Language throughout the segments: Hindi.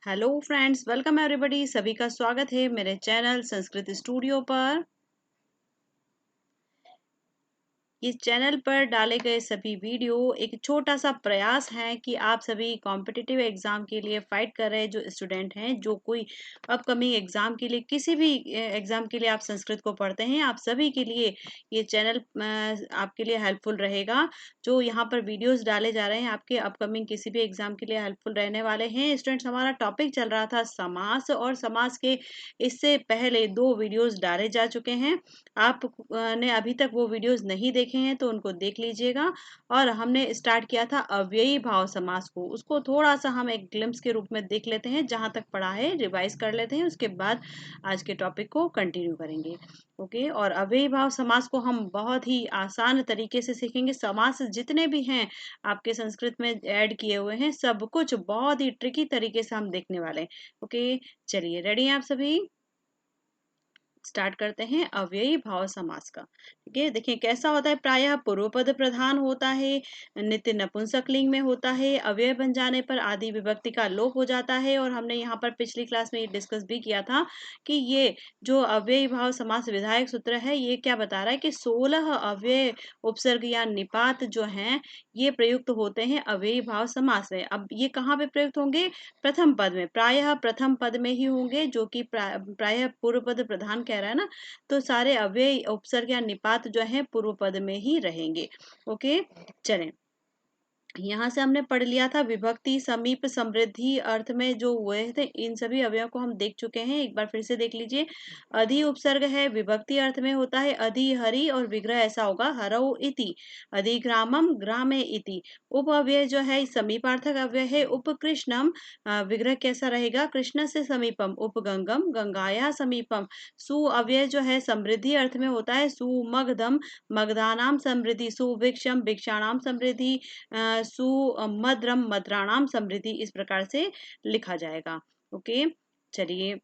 Hello friends, welcome everybody. सभी का स्वागत है मेरे चैनल संस्कृत स्टूडियो पर। इस चैनल पर डाले गए सभी वीडियो एक छोटा सा प्रयास है कि आप सभी कॉम्पिटिटिव एग्जाम के लिए फाइट कर रहे जो स्टूडेंट हैं, जो कोई अपकमिंग एग्जाम के लिए किसी भी एग्जाम के लिए आप संस्कृत को पढ़ते हैं, आप सभी के लिए ये चैनल आपके लिए हेल्पफुल रहेगा। जो यहाँ पर वीडियोस डाले जा रहे हैं आपके अपकमिंग किसी भी एग्जाम के लिए हेल्पफुल रहने वाले हैं। स्टूडेंट्स, हमारा टॉपिक चल रहा था समास, और समास के इससे पहले 2 वीडियोस डाले जा चुके हैं। आप ने अभी तक वो वीडियोस नहीं देखे हैं तो उनको देख लीजिएगा। और हमने स्टार्ट किया था अव्ययी भाव समास को, उसको थोड़ा सा हम एक ग्लिम्स के रूप में देख लेते हैं। जहां तक पढ़ा है रिवाइज कर लेते हैं, उसके बाद आज के टॉपिक को कंटिन्यू करेंगे। ओके, और अव्ययी भाव समास को हम बहुत ही आसान तरीके से सीखेंगे। समास जितने भी हैं आपके संस्कृत में ऐड किए हुए हैं, सब कुछ बहुत ही ट्रिकी तरीके से हम देखने वाले हैं। ओके, चलिए, रेडी हैं आप सभी? स्टार्ट करते हैं अव्ययी भाव समास का। ठीक है, देखिए कैसा होता है। प्रायः पूर्व पद प्रधान होता है, नित्य नपुंसकलिंग में होता है, अव्यय बन जाने पर आदि विभक्ति का लोप हो जाता है। और हमने यहाँ पर पिछली क्लास में ये डिस्कस भी किया था कि ये जो अव्ययी भाव समास विधायक सूत्र है, ये क्या बता रहा है कि 16 अव्यय उपसर्ग या निपात जो हैं ये प्रयुक्त होते हैं अव्ययी भाव समास में। अब ये कहाँ पे प्रयुक्त होंगे? प्रथम पद में, प्रायः प्रथम पद में ही होंगे, जो कि प्रायः पूर्व पद प्रधान कह रहा है ना, तो सारे अव्यय उपसर्ग या निपात जो है पूर्व पद में ही रहेंगे। ओके, चलें। यहाँ से हमने पढ़ लिया था विभक्ति, समीप, समृद्धि अर्थ में जो हुए थे, इन सभी अवयवों को हम देख चुके हैं। एक बार फिर से देख लीजिए। अधि उपसर्ग है, विभक्ति अर्थ में होता है अधि हरि, और विग्रह ऐसा होगा हरौ इति। अधिग्रामम ग्रामे इति। उप अव्यय जो है समीपार्थक अव्यय है। उपकृष्णम, विग्रह कैसा रहेगा? कृष्ण से समीपम। उपगंगम, गंगाया समीपम। सु अव्यय जो है समृद्धि अर्थ में होता है। सुमगधम, मगधानाम समृद्धि। सुभिक्षम, भिक्षाणाम समृद्धि। सुमद्रम, मद्राणाम समृद्धि। इस प्रकार से लिखा जाएगा। ओके, चलिए,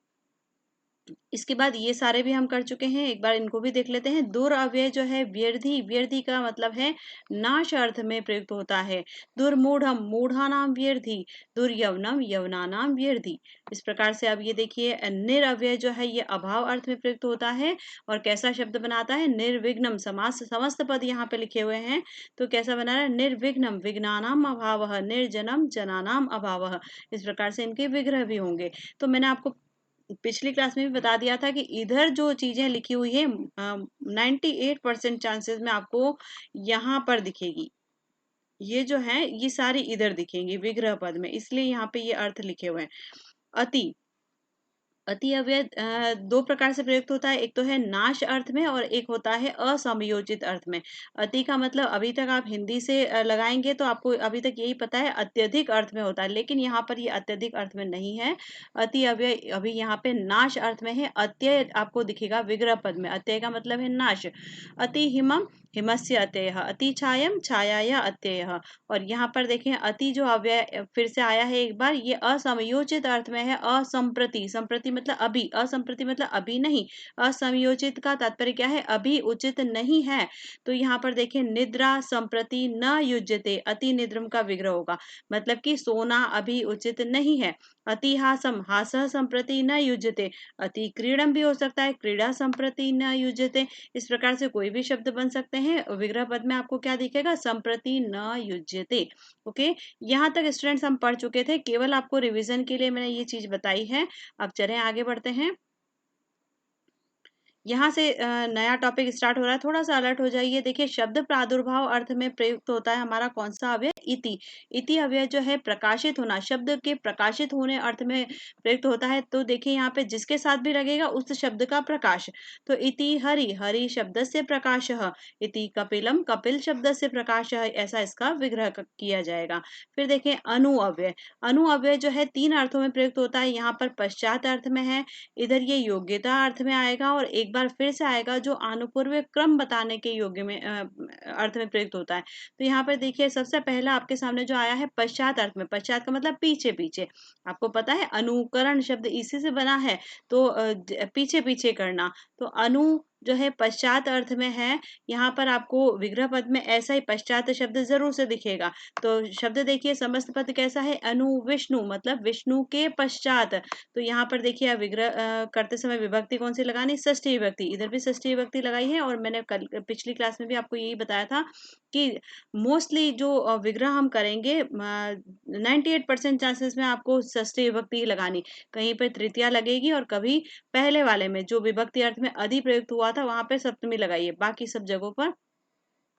इसके बाद ये सारे भी हम कर चुके हैं, एक बार इनको भी देख लेते हैं। दुर अव्यय जो है व्यर्धी, व्यर्धी का मतलब है नाश अर्थ में प्रयुक्त होता है। दुर्मूढ़म, मूढ़ा नाम व्यर्धी। दुर्यवनम, यवना नाम व्यर्धी। इस प्रकार से अब ये देखिए, निरअव्यय जो है ये अभाव अर्थ में प्रयुक्त होता है। और कैसा शब्द बनाता है? निर्विघ्नम। समास समस्त पद यहाँ पे लिखे हुए हैं, तो कैसा बना रहा है? निर्विघ्नम, विघ्नानाम अभावः। निर्जनम, जनानाम अभावः। इस प्रकार से इनके विग्रह भी होंगे। तो मैंने आपको पिछली क्लास में भी बता दिया था कि इधर जो चीजें लिखी हुई है 98% चांसेस में आपको यहाँ पर दिखेगी। ये जो है ये सारी इधर दिखेंगी विग्रह पद में, इसलिए यहाँ पे ये अर्थ लिखे हुए हैं। अति, अति अव्यय 2 प्रकार से प्रयुक्त होता है। एक तो है नाश अर्थ में, और एक होता है असमयोजित अर्थ में। अति का मतलब अभी तक आप हिंदी से लगाएंगे तो आपको अभी तक यही पता है अत्यधिक अर्थ में होता है, लेकिन यहाँ पर ये अत्यधिक अर्थ में नहीं है। अति अव्यय अभी यहाँ पे नाश अर्थ में है। अत्यय आपको दिखेगा विग्रह पद में। अत्यय का मतलब है नाश। अति हिमम, हिमस्य अत्यय। अति छायम, छायाया अत्यय। और यहाँ पर देखें अति जो अव्यय फिर से आया है एक बार, ये असमयोजित अर्थ में है। असंप्रति, संप्रति मतलब अभी, असंप्रति मतलब अभी नहीं। असमयोजित का तात्पर्य क्या है? अभी उचित नहीं है। तो यहाँ पर देखें निद्रा संप्रति न युज्यते, अति निद्रम का विग्रह होगा, मतलब कि सोना अभी उचित नहीं है। अति हासम, हास संप्रति न युज्यते। अति क्रीड़म भी हो सकता है, क्रीड़ा संप्रति न युज्यते। इस प्रकार से कोई भी शब्द बन सकते हैं। विग्रह पद में आपको क्या दिखेगा? संप्रति न युज्यते। ओके, यहाँ तक स्टूडेंट्स हम पढ़ चुके थे, केवल आपको रिवीजन के लिए मैंने ये चीज बताई है। अब चलें आगे बढ़ते हैं। यहाँ से नया टॉपिक स्टार्ट हो रहा है, थोड़ा सा अलर्ट हो जाइए। देखिए, शब्द प्रादुर्भाव अर्थ में प्रयुक्त होता है हमारा कौन सा अव्यय? इति। इति अव्यय जो है प्रकाशित होना, शब्द के प्रकाशित होने अर्थ में प्रयुक्त होता है। तो देखिए यहाँ पे जिसके साथ भी लगेगा उस शब्द का प्रकाश। तो इति हरि, हरि शब्द से प्रकाश। इति कपिलम, कपिल शब्द से प्रकाश, ऐसा इसका विग्रह किया जाएगा। फिर देखें अनु अव्यय। अनु अव्यय जो है 3 अर्थों में प्रयुक्त होता है। यहाँ पर पश्चात अर्थ में है, इधर ये योग्यता अर्थ में आएगा, और एक बार फिर से आएगा जो आनुपूर्व क्रम बताने के योग्य में अर्थ में प्रयुक्त होता है। तो यहाँ पर देखिए सबसे पहला आपके सामने जो आया है पश्चात अर्थ में। पश्चात का मतलब पीछे पीछे। आपको पता है अनुकरण शब्द इसी से बना है, तो पीछे पीछे करना। तो अनु जो है पश्चात अर्थ में है, यहाँ पर आपको विग्रह पद में ऐसा ही पश्चात शब्द ज़रूर से दिखेगा। तो शब्द देखिए समस्त पद कैसा है, अनु विष्णु मतलब विष्णु के पश्चात। तो यहाँ पर देखिए आप विग्रह करते समय विभक्ति कौन सी लगानी, षष्ठी विभक्ति, इधर भी षष्ठी विभक्ति लगाई है। और मैंने कल पिछली क्लास में भी आपको यही बताया था कि मोस्टली जो विग्रह हम करेंगे 98% चांसेस में आपको षष्ठी विभक्ति ही लगानी, कहीं पे तृतीया लगेगी और कभी पहले वाले में जो विभक्ति अर्थ में अधि प्रयुक्त हुआ था वहां पे सप्तमी लगाइए, बाकी सब जगहों पर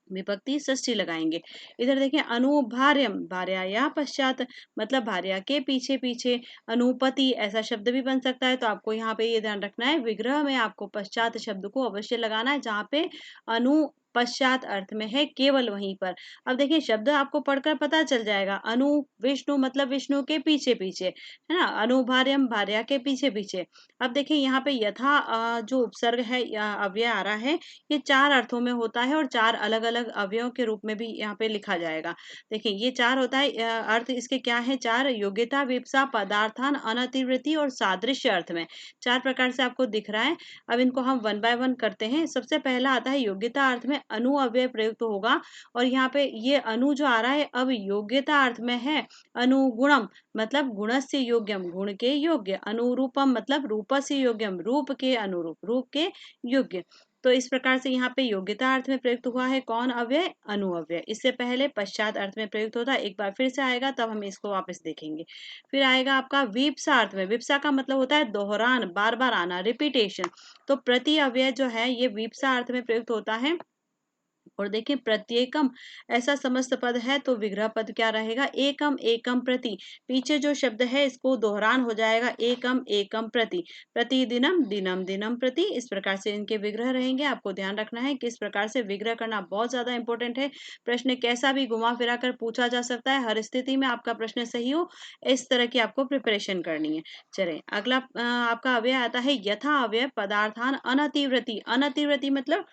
विभक्ति षष्ठी लगाएंगे। इधर देखिए अनुभार्यम, भार्या पश्चात मतलब भार्या के पीछे पीछे। अनुपति ऐसा शब्द भी बन सकता है, तो आपको यहाँ पे ये ध्यान रखना है विग्रह में आपको पश्चात शब्द को अवश्य लगाना है, जहाँ पे अनु पश्चात अर्थ में है केवल वहीं पर। अब देखिए शब्द आपको पढ़कर पता चल जाएगा, अनु विष्णु मतलब विष्णु के पीछे पीछे, है ना, अनुभार्यम भार्या के पीछे पीछे। अब देखिए यहाँ पे यथा जो उपसर्ग है या अव्यय आ रहा है, ये 4 अर्थों में होता है और 4 अलग-अलग अवयवों के रूप में भी यहाँ पे लिखा जाएगा। देखिए ये 4 होता है, अर्थ इसके क्या है 4, योग्यता, विप्सा, पदार्थान, अनतिवृत्ति और सादृश्य अर्थ में। 4 प्रकार से आपको दिख रहा है। अब इनको हम वन बाय वन करते हैं। सबसे पहला आता है योग्यता अर्थ में अनु अव्यय प्रयुक्त होगा, और यहाँ पे ये अनु जो आ रहा है अब योग्यता अर्थ में है अनुगुणम मतलब गुणस्य योग्यम, गुण के योग्य, अनुरूपम मतलब रूपस्य योग्यम, रूप के अनुरूप, रूप के योग्य। तो इस प्रकार से यहाँ पे योग्यता अर्थ में प्रयुक्त हुआ है कौन अव्यय, अनु अव्यय। इससे पहले पश्चात अर्थ में प्रयुक्त होता है, एक बार फिर से आएगा तब हम इसको वापस देखेंगे। फिर आएगा आपका विप्सा अर्थ में, विप्सा का मतलब होता है दोहरान, बार बार आना, रिपीटेशन। तो प्रति अव्यय जो है ये विप्सा अर्थ में प्रयुक्त होता है। और देखिए प्रत्येकम ऐसा समस्त पद है, तो विग्रह पद क्या रहेगा, एकम एकम प्रति, पीछे जो शब्द है इसको दोहरान हो जाएगा, एकम एकम प्रति, प्रतिदिनम दिनम दिनम प्रति। इस प्रकार से इनके विग्रह रहेंगे। आपको ध्यान रखना है कि इस प्रकार से विग्रह करना बहुत ज्यादा इंपॉर्टेंट है। प्रश्न कैसा भी घुमा फिरा कर पूछा जा सकता है, हर स्थिति में आपका प्रश्न सही हो, इस तरह की आपको प्रिपरेशन करनी है। चले अगला आपका अव्यय आता है यथा अव्यय पदार्थान अनतिव्रति। अनतिव्रति मतलब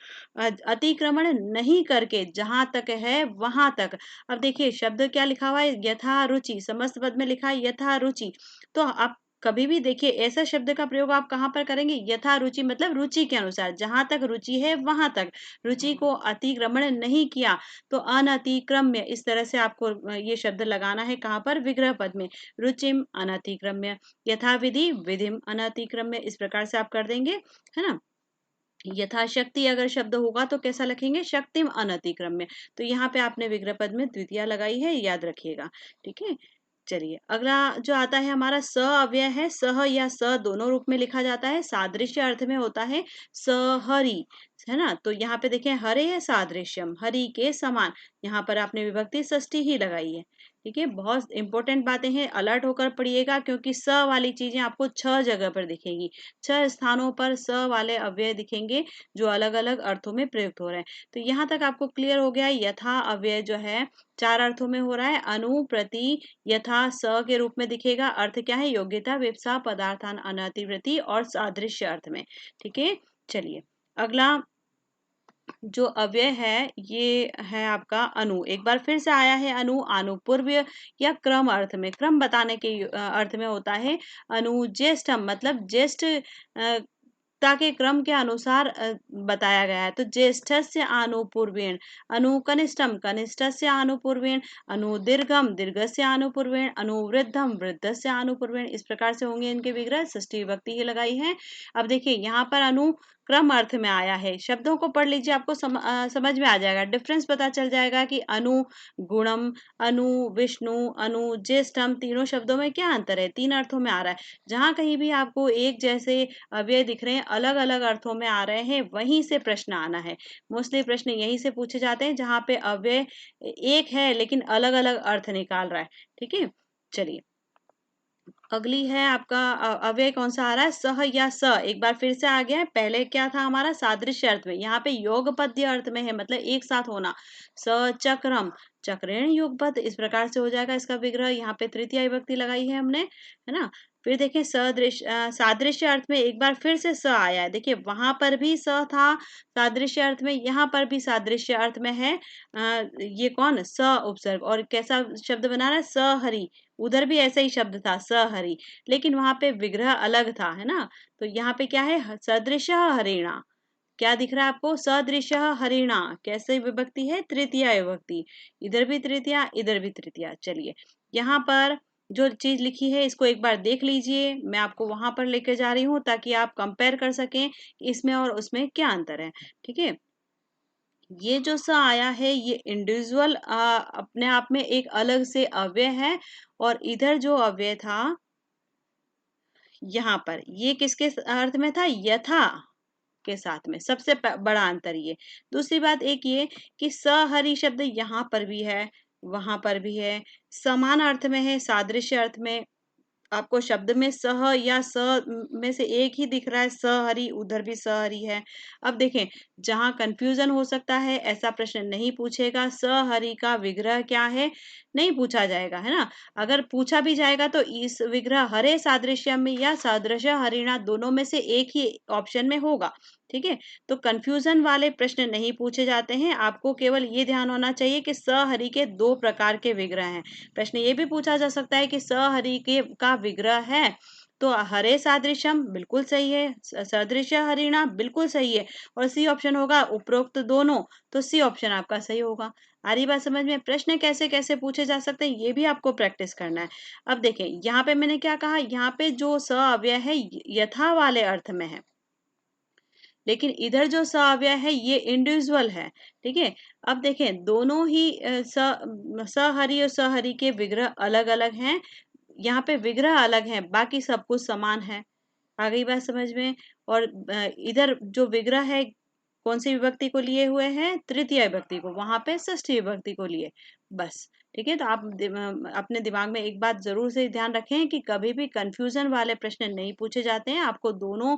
अतिक्रमण नहीं करके, जहां तक है वहां तक। अब देखिए शब्द क्या लिखा हुआ है, यथा रुचि, समस्त पद में लिखा है यथा रुचि। तो आप कभी भी देखिए ऐसा शब्द का प्रयोग आप कहाँ पर करेंगे, यथा रुचि मतलब रुचि के अनुसार, जहां तक रुचि है वहां तक, रुचि को अतिक्रमण नहीं किया। तो अनतिक्रम्य इस तरह से आपको ये शब्द लगाना है, कहाँ पर, विग्रह पद में। रुचिम अनतिक्रम्य, यथाविधि विधिम अनतिक्रम्य, इस प्रकार से आप कर देंगे, है ना। यथाशक्ति अगर शब्द होगा तो कैसा लिखेंगे, शक्तिम अनतिक्रम्य। तो यहाँ पे आपने विग्रह पद में द्वितीया लगाई है, याद रखिएगा। ठीक है, चलिए अगला जो आता है हमारा स अव्यय है। सह या स दोनों रूप में लिखा जाता है, सादृश्य अर्थ में होता है, सहरी, है ना। तो यहाँ पे देखें हरे है सादृश्यम, हरि के समान, यहाँ पर आपने विभक्ति षष्ठी ही लगाई है। ठीक है, बहुत इंपॉर्टेंट बातें हैं, अलर्ट होकर पढ़िएगा, क्योंकि स वाली चीजें आपको 6 जगह पर दिखेंगी, 6 स्थानों पर स वाले अव्यय दिखेंगे जो अलग अलग अर्थों में प्रयुक्त हो रहे हैं। तो यहाँ तक आपको क्लियर हो गया, यथा अव्यय जो है 4 अर्थों में हो रहा है, अनु प्रति यथा स के रूप में दिखेगा, अर्थ क्या है, योग्यता, विप्सा, पदार्थान अनतिवृत्ति और सादृश्य अर्थ में। ठीक है, चलिए अगला जो अव्यय है ये है आपका अनु। एक बार फिर से आया है अनु, आनुपूर्व्य या क्रम अर्थ में, क्रम बताने के अर्थ में होता है। अनु ज्येष्ठम मतलब ज्येष्ठ के क्रम के अनुसार बताया गया है। तो ज्येष्ठस्य आनुपूर्वेण, अनु कनिष्ठम कनिष्ठस्य आनुपूर्वेण, अनु दीर्घम दीर्घस्य आनुपूर्वेण, अनुवृद्धम वृद्धस्य आनुपूर्वेण। इस प्रकार से होंगे इनके विग्रह, षष्ठी विभक्ति ही लगाई है। अब देखिए यहाँ पर अनु क्रम अर्थ में आया है, शब्दों को पढ़ लीजिए, आपको समझ में आ जाएगा, डिफरेंस पता चल जाएगा कि अनु गुणम, अनु विष्णु, अनु ज्येष्ठम, तीनों शब्दों में क्या अंतर है, 3 अर्थों में आ रहा है। जहां कहीं भी आपको एक जैसे अव्यय दिख रहे हैं, अलग अलग अर्थों में आ रहे हैं, वहीं से प्रश्न आना है। मोस्टली प्रश्न यहीं से पूछे जाते हैं जहां पे अव्यय एक है लेकिन अलग अलग अर्थ निकाल रहा है। ठीक है, चलिए अगली है आपका अव्यय कौन सा आ रहा है, सह या स। एक बार फिर से आ गया है, पहले क्या था हमारा, सादृश्य अर्थ में, यहाँ पे योगपद्य अर्थ में है, मतलब एक साथ होना। स चक्रम, चक्रेण युगपद, इस प्रकार से हो जाएगा इसका विग्रह। यहाँ पे तृतीय विभक्ति लगाई है हमने, है ना। फिर देखिए सादृश्य अर्थ में एक बार फिर से स आया है, देखिए वहां पर भी स था सादृश्य अर्थ में, यहाँ पर भी सादृश्य अर्थ में है। ये कौन, स उपसर्ग, और कैसा शब्द बना रहा है, सहरी। उधर भी ऐसा ही शब्द था सहरी, लेकिन वहां पे विग्रह अलग था, है ना। तो यहाँ पे क्या है, सदृश हरिणा, क्या दिख रहा है आपको? सदृश हरिणा कैसे विभक्ति है? तृतीया विभक्ति। इधर भी तृतीया, इधर भी तृतीया। चलिए यहाँ पर जो चीज लिखी है इसको एक बार देख लीजिए। मैं आपको वहां पर लेके जा रही हूँ ताकि आप कंपेयर कर सकें इसमें और उसमें क्या अंतर है। ठीक है, ये जो सा आया है ये इंडिविजुअल अपने आप में एक अलग से अव्यय है, और इधर जो अव्यय था यहाँ पर ये किसके अर्थ में था? यथा के साथ में। सबसे बड़ा अंतर ये। दूसरी बात एक ये कि सहरी शब्द यहाँ पर भी है, वहां पर भी है, समान अर्थ में है, सादृश्य अर्थ में। आपको शब्द में सह या स में से एक ही दिख रहा है, सहरी, उधर भी सहरी है। अब देखें, जहां कंफ्यूजन हो सकता है ऐसा प्रश्न नहीं पूछेगा। सहरी का विग्रह क्या है नहीं पूछा जाएगा, है ना। अगर पूछा भी जाएगा तो इस विग्रह हरे सादृश्य में या सादृश्य हरिणा दोनों में से एक ही ऑप्शन में होगा। ठीक है, तो कंफ्यूजन वाले प्रश्न नहीं पूछे जाते हैं। आपको केवल ये ध्यान होना चाहिए कि सहरी के दो प्रकार के विग्रह हैं। प्रश्न ये भी पूछा जा सकता है कि सहरी के का विग्रह है तो हरे सादृश्यम बिल्कुल सही है, सदृश हरिणा बिल्कुल सही है, और सी ऑप्शन होगा उपरोक्त दोनों, तो सी ऑप्शन आपका सही होगा। आ रही बात समझ में? प्रश्न कैसे कैसे पूछे जा सकते हैं ये भी आपको प्रैक्टिस करना है। अब देखें यहाँ पे मैंने क्या कहा, यहाँ पे जो स अव्यय है यथा वाले अर्थ में है, लेकिन इधर जो स अव्यय है ये इंडिविजुअल है। ठीक है, अब देखें दोनों ही सहरी और सहरी के विग्रह अलग अलग हैं। यहाँ पे विग्रह अलग है, बाकी सब कुछ समान है। आ गई बात समझ में? और इधर जो विग्रह है कौन सी विभक्ति को लिए हुए हैं? तृतीय विभक्ति को, वहां पे षष्ठी विभक्ति को लिए। बस ठीक है, तो आप अपने दिमाग में एक बात जरूर से ध्यान रखें कि कभी भी कंफ्यूजन वाले प्रश्न नहीं पूछे जाते हैं। आपको दोनों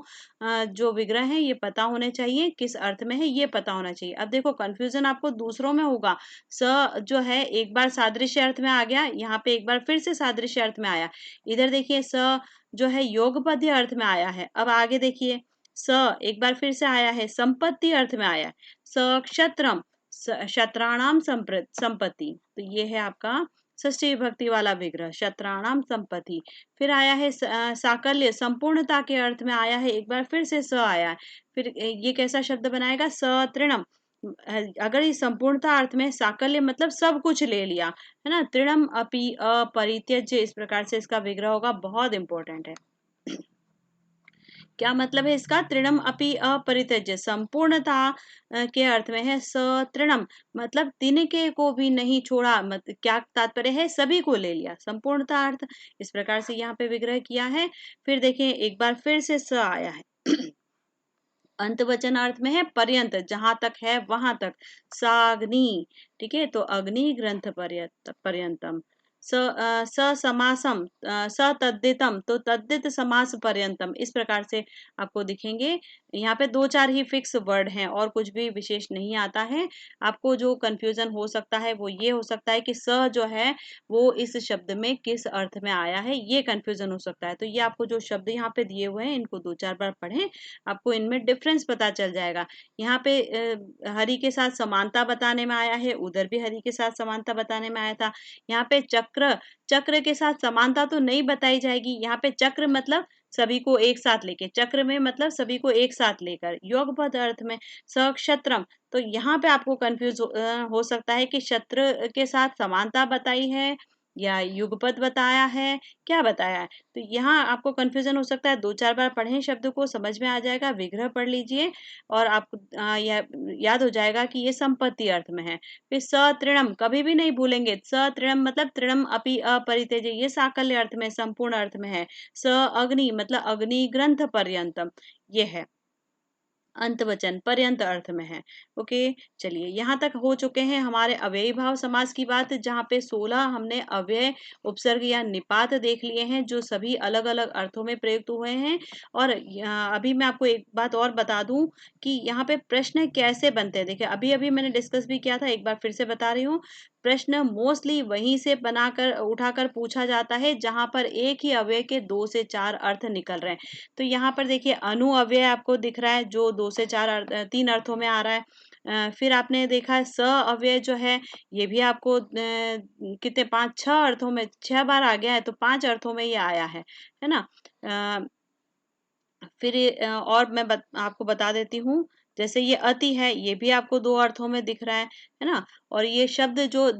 जो विग्रह हैं ये पता होने चाहिए, किस अर्थ में है ये पता होना चाहिए। अब देखो कंफ्यूजन आपको दूसरों में होगा। स जो है एक बार सादृश्य अर्थ में आ गया, यहाँ पे एक बार फिर से सादृश्य अर्थ में आया। इधर देखिए स जो है योगपद्य अर्थ में आया है। अब आगे देखिए स एक बार फिर से आया है, संपत्ति अर्थ में आया है। स क्षत्रम, क्षत्राणाम संपत्ति, तो ये है आपका षष्ठी विभक्ति वाला विग्रह, क्षत्राणाम संपत्ति। फिर आया है साकल्य, संपूर्णता के अर्थ में आया है, एक बार फिर से स आया है। फिर ये कैसा शब्द बनाएगा? सतृणम। अगर ये संपूर्णता अर्थ में, साकल्य मतलब सब कुछ ले लिया, है ना। तृणम अपि अपरित्यज्य, इस प्रकार से इसका विग्रह होगा, बहुत इंपॉर्टेंट है। क्या मतलब है इसका? तृणम अपि अपरित्यज्य, संपूर्णता के अर्थ में है सतृणम, मतलब तिनके को भी नहीं छोड़ा। क्या तात्पर्य है? सभी को ले लिया, संपूर्णता अर्थ। इस प्रकार से यहाँ पे विग्रह किया है। फिर देखिए एक बार फिर से स आया है। अंत वचन अर्थ में है पर्यंत, जहां तक है वहां तक। साग्नि, ठीक है, तो अग्नि ग्रंथ पर्यंतम। समासम, तद्दितम, तो तद्दित समास पर्यंतम। इस प्रकार से आपको दिखेंगे। यहाँ पे दो चार ही फिक्स वर्ड हैं और कुछ भी विशेष नहीं आता है। आपको जो कंफ्यूजन हो सकता है वो ये हो सकता है कि स जो है वो इस शब्द में किस अर्थ में आया है, ये कंफ्यूजन हो सकता है। तो ये आपको जो शब्द यहाँ पे दिए हुए हैं इनको दो चार बार पढ़ें, आपको इनमें डिफरेंस पता चल जाएगा। यहाँ पे हरि के साथ समानता बताने में आया है, उधर भी हरि के साथ समानता बताने में आया था। यहाँ पे चक्र, चक्र के साथ समानता तो नहीं बताई जाएगी। यहाँ पे चक्र मतलब सभी को एक साथ लेके, चक्र में मतलब सभी को एक साथ लेकर। योगपद अर्थ में सक्षत्रम, तो यहाँ पे आपको कंफ्यूज हो सकता है कि शत्र के साथ समानता बताई है या युगपद बताया है, क्या बताया है। तो यहाँ आपको कंफ्यूजन हो सकता है। दो चार बार पढ़ें शब्द को, समझ में आ जाएगा। विग्रह पढ़ लीजिए और आपको याद हो जाएगा कि ये संपत्ति अर्थ में है। फिर सतृणम कभी भी नहीं भूलेंगे। सतृणम मतलब तृणम अपि अपरित्यज्य, ये साकल्य अर्थ में, संपूर्ण अर्थ में है। स अग्नि मतलब अग्नि ग्रंथ पर्यंतम, ये है अंत वचन, पर्यंत अर्थ में है। ओके, चलिए यहाँ तक हो चुके हैं हमारे अव्ययी भाव समास की बात, जहाँ पे 16 हमने अव्यय, उपसर्ग या निपात देख लिए हैं जो सभी अलग अलग अर्थों में प्रयुक्त हुए हैं। और अभी मैं आपको एक बात और बता दूं कि यहाँ पे प्रश्न कैसे बनते हैं। देखिए अभी अभी मैंने डिस्कस भी किया था, एक बार फिर से बता रही हूँ। प्रश्न मोस्टली वहीं से बनाकर उठाकर पूछा जाता है जहां पर एक ही अव्यय के 2 से 4 अर्थ निकल रहे हैं। तो यहाँ पर देखिए अनु अव्यय आपको दिख रहा है जो 2 से 4 तीन अर्थों में आ रहा है। फिर आपने देखा है स अव्यय जो है ये भी आपको कितने 5-6 अर्थों में 6 बार आ गया है, तो 5 अर्थों में ये आया है ना। फिर और मैं आपको बता देती हूँ जैसे ये अति है, ये भी आपको दो अर्थों में दिख रहा है ना। और ये शब्द जो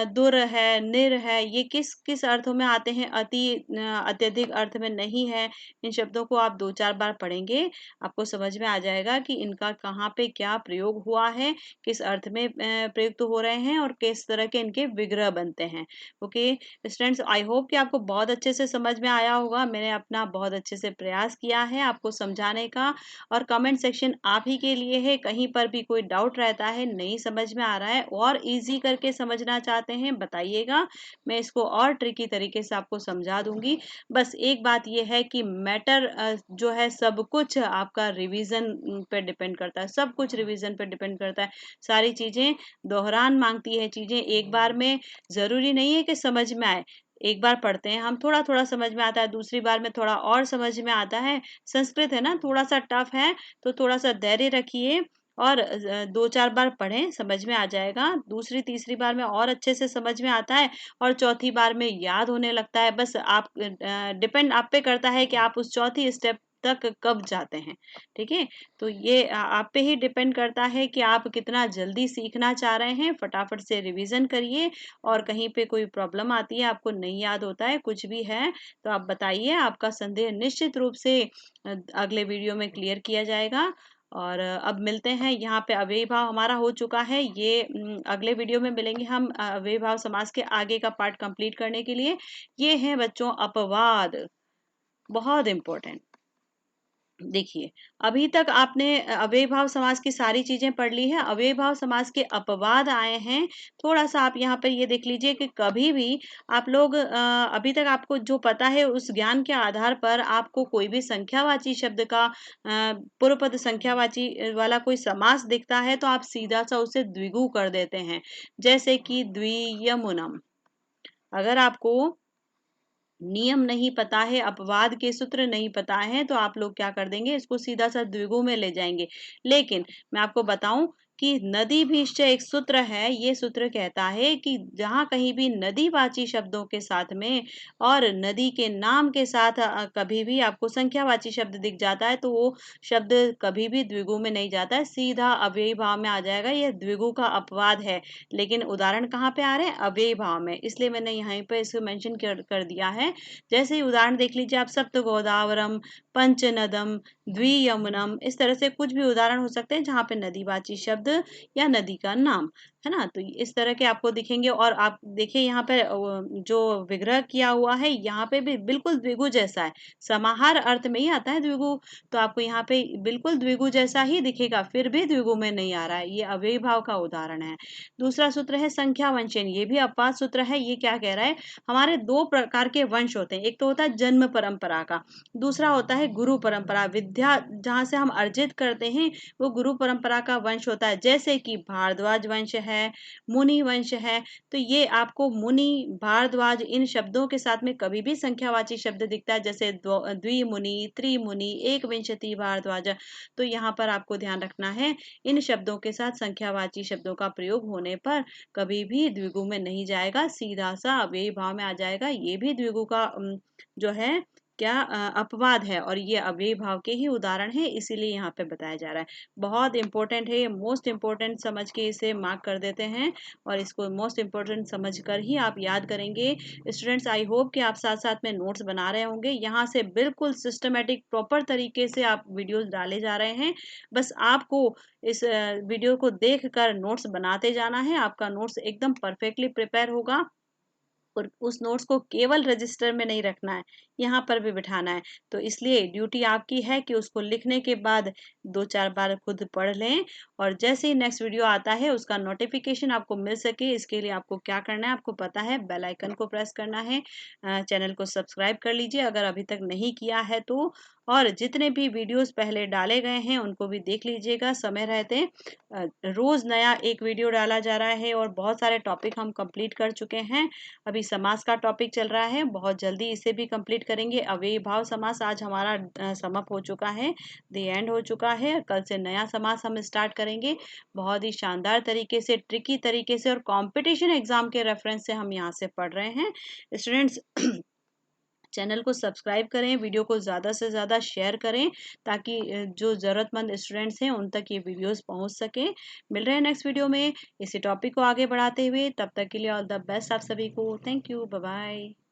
दुर है, निर है, ये किस किस अर्थों में आते हैं? अत्यधिक अर्थ में नहीं है। इन शब्दों को आप दो चार बार पढ़ेंगे, आपको समझ में आ जाएगा कि इनका कहाँ पे क्या प्रयोग हुआ है, किस अर्थ में प्रयुक्त हो रहे हैं और किस तरह के इनके विग्रह बनते हैं। ओके स्टूडेंट्स, आई होप कि आपको बहुत अच्छे से समझ में आया होगा। मैंने अपना बहुत अच्छे से प्रयास किया है आपको समझाने का, और कमेंट सेक्शन आप ही के लिए है। कहीं पर भी कोई डाउट रहता है, नहीं समझ में आ रहा है और इजी करके समझना चाहते हैं, बताइएगा, मैं इसको और ट्रिकी तरीके से आपको समझा दूंगी। बस एक बात यह है कि मैटर जो है सब कुछ आपका रिवीजन पे डिपेंड करता है, सब कुछ रिवीजन पे डिपेंड करता है। सारी चीजें दोहरान मांगती है, चीजें एक बार में जरूरी नहीं है कि समझ में आए। एक बार पढ़ते हैं हम, थोड़ा थोड़ा समझ में आता है, दूसरी बार में थोड़ा और समझ में आता है। संस्कृत है ना, थोड़ा सा टफ है, तो थोड़ा सा धैर्य रखिए और दो चार बार पढ़ें, समझ में आ जाएगा। दूसरी तीसरी बार में और अच्छे से समझ में आता है और चौथी बार में याद होने लगता है। बस आप डिपेंड आप पे करता है कि आप उस चौथी स्टेप तक कब जाते हैं। ठीक है, तो ये आप पे ही डिपेंड करता है कि आप कितना जल्दी सीखना चाह रहे हैं। फटाफट से रिवीजन करिए, और कहीं पे कोई प्रॉब्लम आती है, आपको नहीं याद होता है, कुछ भी है, तो आप बताइए। आपका संदेह निश्चित रूप से अगले वीडियो में क्लियर किया जाएगा। और अब मिलते हैं, यहाँ पे अव्ययी भाव हमारा हो चुका है। ये अगले वीडियो में मिलेंगे हम अव्ययी भाव समास के आगे का पार्ट कंप्लीट करने के लिए। ये है बच्चों अपवाद, बहुत इंपॉर्टेंट। देखिए, अभी तक आपने अव्ययी भाव समास की सारी चीजें पढ़ ली है। अव्ययी भाव समास के अपवाद आए हैं। थोड़ा सा आप यहाँ पर ये देख लीजिए कि कभी भी आप लोग अभी तक आपको जो पता है उस ज्ञान के आधार पर आपको कोई भी संख्यावाची शब्द का पूर्व पद संख्यावाची वाला कोई समास दिखता है तो आप सीधा सा उसे द्विगु कर देते हैं। जैसे कि द्वियमुनम। अगर आपको नियम नहीं पता है, अपवाद के सूत्र नहीं पता है, तो आप लोग क्या कर देंगे, इसको सीधा सा द्विगु में ले जाएंगे। लेकिन मैं आपको बताऊं कि नदी भीष्ट एक सूत्र है। ये सूत्र कहता है कि जहां कहीं भी नदीवाची शब्दों के साथ में और नदी के नाम के साथ कभी भी आपको संख्यावाची शब्द दिख जाता है तो वो शब्द कभी भी द्विगु में नहीं जाता है, सीधा अव्ययी भाव में आ जाएगा। यह द्विगु का अपवाद है। लेकिन उदाहरण कहाँ पे आ रहे हैं? अव्ययी भाव में, इसलिए मैंने यहाँ पे इसको मेंशन कर दिया है। जैसे ही उदाहरण देख लीजिए आप, सप्त गोदावरम, पंचनदम, द्वियमुनम, इस तरह से कुछ भी उदाहरण हो सकते हैं जहाँ पे नदीवाची शब्द या नदी का नाम है ना, तो इस तरह के आपको दिखेंगे। और आप देखिए यहाँ पे जो विग्रह किया हुआ है यहाँ पे भी बिल्कुल द्विगु जैसा है, समाहार अर्थ में ही आता है द्विगु। तो आपको यहाँ पे बिल्कुल द्विगु जैसा ही दिखेगा, फिर भी द्विगु में नहीं आ रहा है। ये अव्ययी भाव का उदाहरण है। दूसरा सूत्र है संख्या वंचन, ये भी अपवाद सूत्र है। ये क्या कह रहा है, हमारे दो प्रकार के वंश होते हैं, एक तो होता है जन्म परंपरा का, दूसरा होता है गुरु परंपरा। विद्या जहाँ से हम अर्जित करते हैं वो गुरु परंपरा का वंश होता है। जैसे कि भारद्वाज वंश है, मुनि वंश है, तो ये आपको मुनि, भारद्वाज, इन शब्दों के साथ में कभी भी संख्यावाची शब्द दिखता है, जैसे द्विमुनि, त्रिमुनि, एक विंशति भारद्वाज, तो यहाँ पर आपको ध्यान रखना है, इन शब्दों के साथ संख्यावाची शब्दों का प्रयोग होने पर कभी भी द्विगु में नहीं जाएगा, सीधा सा अव्ययी भाव में आ जाएगा। ये भी द्विगु का जो है क्या अपवाद है, और ये अव्ययी भाव के ही उदाहरण है, इसीलिए यहाँ पे बताया जा रहा है। बहुत इंपॉर्टेंट है, मोस्ट इंपॉर्टेंट समझ के इसे मार्क कर देते हैं, और इसको मोस्ट इंपॉर्टेंट समझ कर ही आप याद करेंगे। स्टूडेंट्स, आई होप कि आप साथ साथ में नोट्स बना रहे होंगे। यहाँ से बिल्कुल सिस्टमेटिक प्रॉपर तरीके से आप वीडियोस डाले जा रहे हैं। बस आपको इस वीडियो को देख कर नोट्स बनाते जाना है, आपका नोट्स एकदम परफेक्टली प्रिपेयर होगा। और उस नोट्स को केवल रजिस्टर में नहीं रखना है, यहाँ पर भी बिठाना है। तो इसलिए ड्यूटी आपकी है कि उसको लिखने के बाद दो चार बार खुद पढ़ लें, और जैसे ही नेक्स्ट वीडियो आता है उसका नोटिफिकेशन आपको मिल सके, इसके लिए आपको क्या करना है, आपको पता है, बेल आइकन को प्रेस करना है। चैनल को सब्सक्राइब कर लीजिए अगर अभी तक नहीं किया है तो, और जितने भी वीडियोस पहले डाले गए हैं उनको भी देख लीजिएगा समय रहते। रोज नया एक वीडियो डाला जा रहा है, और बहुत सारे टॉपिक हम कंप्लीट कर चुके हैं। अभी समास का टॉपिक चल रहा है, बहुत जल्दी इसे भी कंप्लीट करेंगे। अव्ययी भाव समास आज हमारा समाप्त हो चुका है, द एंड हो चुका है। कल से नया समास हम स्टार्ट करेंगे, बहुत ही शानदार तरीके से, ट्रिकी तरीके से, और कंपटीशन एग्जाम के रेफरेंस से हम यहाँ से पढ़ रहे हैं। स्टूडेंट्स चैनल को सब्सक्राइब करें, वीडियो को ज़्यादा से ज़्यादा शेयर करें ताकि जो ज़रूरतमंद स्टूडेंट्स हैं उन तक ये वीडियोस पहुंच सकें। मिल रहे हैं नेक्स्ट वीडियो में इसी टॉपिक को आगे बढ़ाते हुए। तब तक के लिए ऑल द बेस्ट आप सभी को। Thank you, bye bye.